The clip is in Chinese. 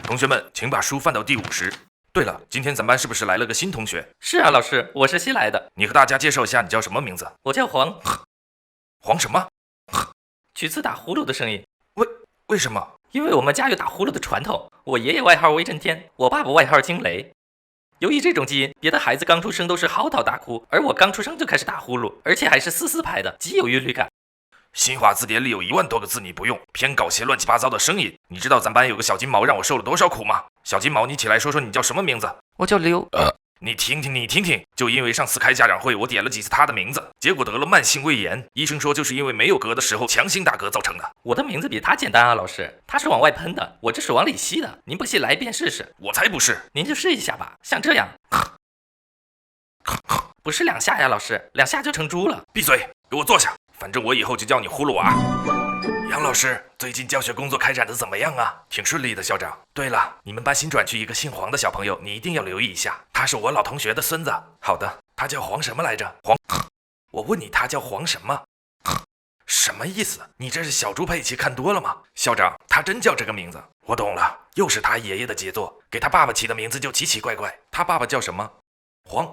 同学们，请把书翻到第50。对了，今天咱班是不是来了个新同学？是啊，老师，我是新来的。你和大家介绍一下，你叫什么名字？我叫黄。黄什么？取自打呼噜的声音。为什么？因为我们家有打呼噜的传统。我爷爷外号威震天，我爸爸外号惊雷。由于这种基因，别的孩子刚出生都是嚎啕大哭，而我刚出生就开始打呼噜，而且还是嘶派的，极有韵律感。新华字典里有1万多个字你不用，偏搞些乱七八糟的声音。你知道咱班有个小金毛让我受了多少苦吗？小金毛，你起来说说你叫什么名字？我叫刘。你听听，就因为上次开家长会，我点了几次他的名字，结果得了慢性胃炎。医生说就是因为没有嗝的时候强行打嗝造成的。我的名字比他简单啊，老师，他是往外喷的，我这是往里吸的。您不信来一遍试试。我才不是。您就试一下吧，像这样。不是2下呀，老师，2下就成猪了。闭嘴，给我坐下。反正我以后就叫你呼噜娃。杨老师，最近教学工作开展的怎么样啊？挺顺利的，校长。对了，你们班新转去一个姓黄的小朋友，你一定要留意一下，他是我老同学的孙子。好的，他叫黄什么来着？黄。我问你，他叫黄什么？什么意思？你这是小猪佩奇看多了吗？校长，他真叫这个名字。我懂了，又是他爷爷的杰作，给他爸爸起的名字就奇奇怪怪。他爸爸叫什么？黄。